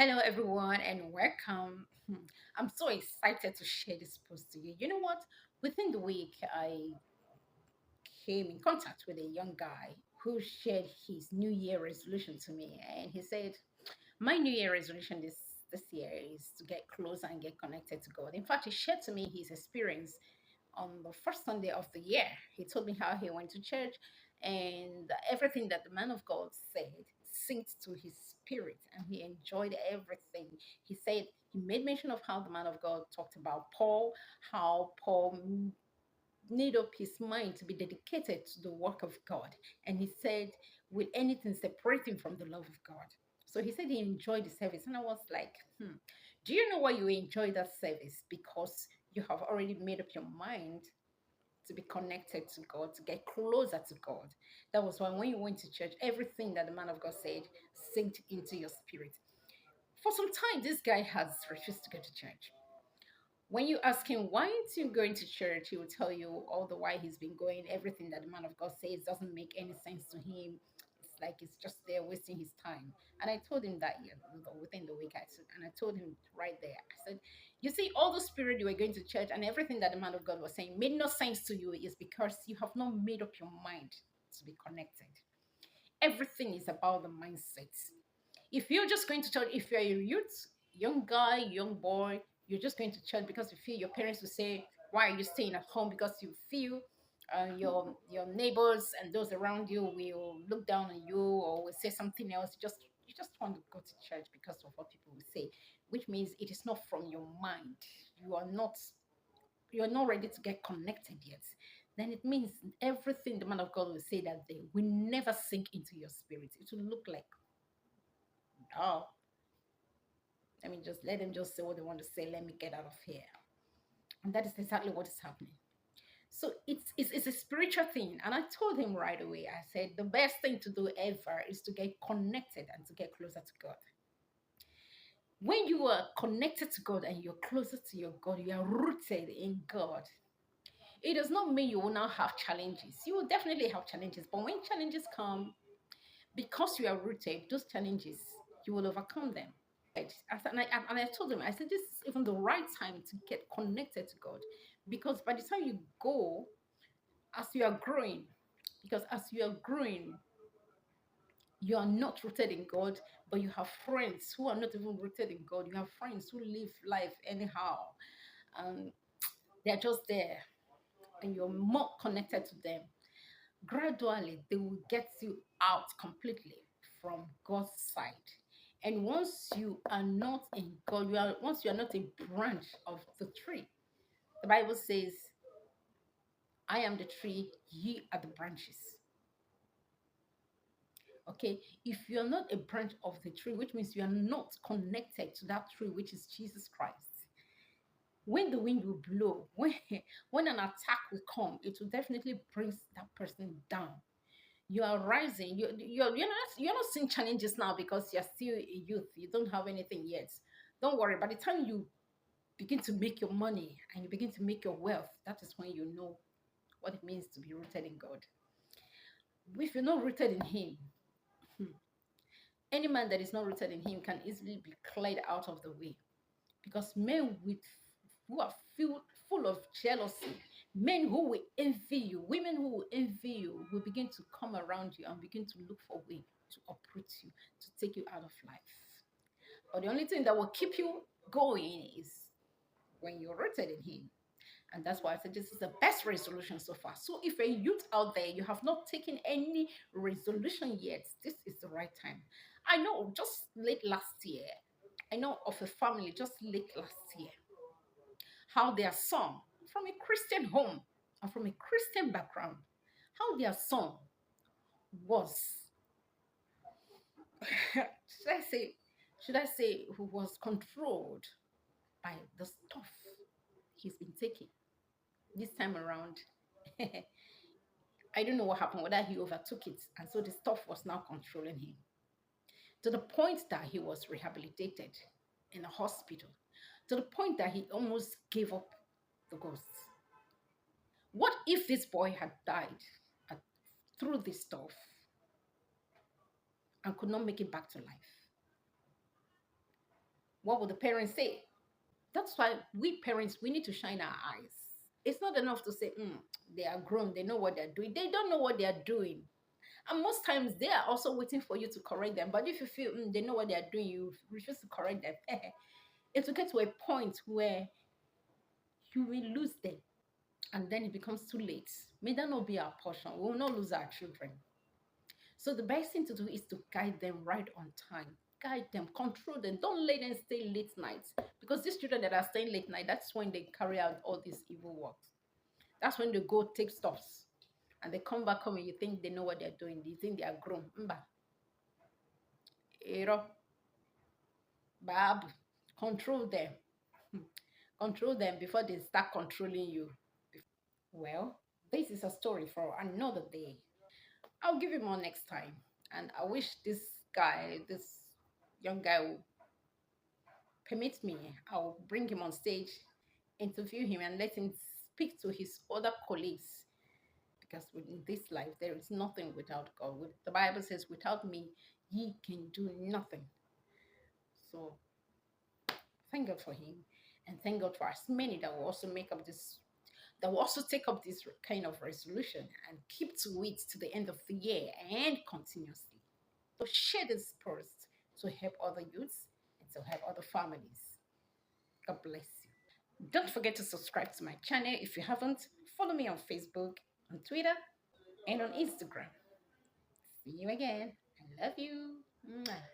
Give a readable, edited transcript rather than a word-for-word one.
Hello, everyone, and welcome. I'm so excited to share this post to you. You know what? Within the week, I came in contact with a young guy who shared his New Year resolution to me, and he said, "My New Year resolution this year is to get closer and get connected to God." In fact, he shared to me his experience on the first Sunday of the year. He told me how he went to church and everything that the man of God said synced to his spirit and he enjoyed everything. He said he made mention of how the man of God talked about Paul, how Paul made up his mind to be dedicated to the work of God. And he said, will anything separate him from the love of God? So he said he enjoyed the service. And I was like, do you know why you enjoy that service? Because you have already made up your mind to be connected to God, to get closer to God. That was why when you went to church, everything that the man of God said sinked into your spirit. For some time, this guy has refused to go to church. When you ask him why aren't you going to church, he will tell you all the while he's been going. Everything that the man of God says doesn't make any sense to him. It's like he's just there wasting his time. And I told him that within the week. And I told him right there. I said, "You see, all the spirit you were going to church and everything that the man of God was saying made no sense to you is because you have not made up your mind to be connected. Everything is about the mindset. If you're just going to church, if you're a youth, young guy, young boy, you're just going to church because you feel your parents will say, why are you staying at home? Because you feel your neighbors and those around you will look down on you or will say something else. You just want to go to church because of what people will say, which means it is not from your mind. You are not you're not ready to get connected yet. Then it means everything the man of God will say that day will never sink into your spirit. It will look like, oh, let me just let them just say what they want to say. Let me get out of here. And that is exactly what is happening. So it's a spiritual thing. And I told him right away, I said, the best thing to do ever is to get connected and to get closer to God. When you are connected to God and you're closer to your God, you are rooted in God. It does not mean you will not have challenges. You will definitely have challenges. But when challenges come, because you are rooted, those challenges, you will overcome them. And I told him, I said, this is even the right time to get connected to God. Because by the time you go, as you are growing, because as you are growing, you are not rooted in God, but you have friends who are not even rooted in God. You have friends who live life anyhow, and they're just there, and you're more connected to them. Gradually, they will get you out completely from God's side. And once you are not in God, once you are not a branch of the tree, the Bible says, I am the tree, ye are the branches. Okay, if you are not a branch of the tree, which means you are not connected to that tree, which is Jesus Christ, when the wind will blow, when an attack will come, it will definitely bring that person down. You are rising. You're not seeing challenges now because you're still a youth. You don't have anything yet. Don't worry. By the time you begin to make your money and you begin to make your wealth, that is when you know what it means to be rooted in God. If you're not rooted in Him, any man that is not rooted in Him can easily be cleared out of the way. Because men who are full of jealousy, men who will envy you, women who will envy you, will begin to come around you and begin to look for a way to uproot you, to take you out of life. But the only thing that will keep you going is when you're rooted in Him. And that's why I said this is the best resolution so far. So if a youth out there, you have not taken any resolution yet, this is the right time. I know just late last year, I know of a family just late last year, how their son from a Christian home and from a Christian background, how their son was, should I say, who was controlled by the stuff he's been taking. This time around, I don't know what happened, whether he overtook it, and so the stuff was now controlling him to the point that he was rehabilitated in a hospital, to the point that he almost gave up the ghost. What if this boy had died at, through this stuff and could not make it back to life? What will the parents say? That's why we parents, we need to shine our eyes. It's not enough to say, they are grown, they know what they're doing. They don't know what they're doing. And most times they are also waiting for you to correct them. But if you feel they know what they're doing, you refuse to correct them, it will get to a point where you will lose them. And then it becomes too late. May that not be our portion. We will not lose our children. So the best thing to do is to guide them right on time. Guide them, control them. Don't let them stay late nights. Because these children that are staying late night, that's when they carry out all these evil works. That's when they go take stops. And they come back home and you think they know what they're doing. You think they are grown. Mba. Ero. Bab. Control them. Control them before they start controlling you. Well, this is a story for another day. I'll give you more next time. And I wish this guy, this young guy, will permit me. I'll bring him on stage, interview him, and let him speak to his other colleagues. Because in this life, there is nothing without God. The Bible says, without me, ye can do nothing. So thank God for him. And thank God for as many that will also make up this, that will also take up this kind of resolution and keep to it to the end of the year and continuously. So share this post to help other youths and to help other families. God bless you. Don't forget to subscribe to my channel if you haven't. Follow me on Facebook, on Twitter, and on Instagram. See you again. I love you. Mwah.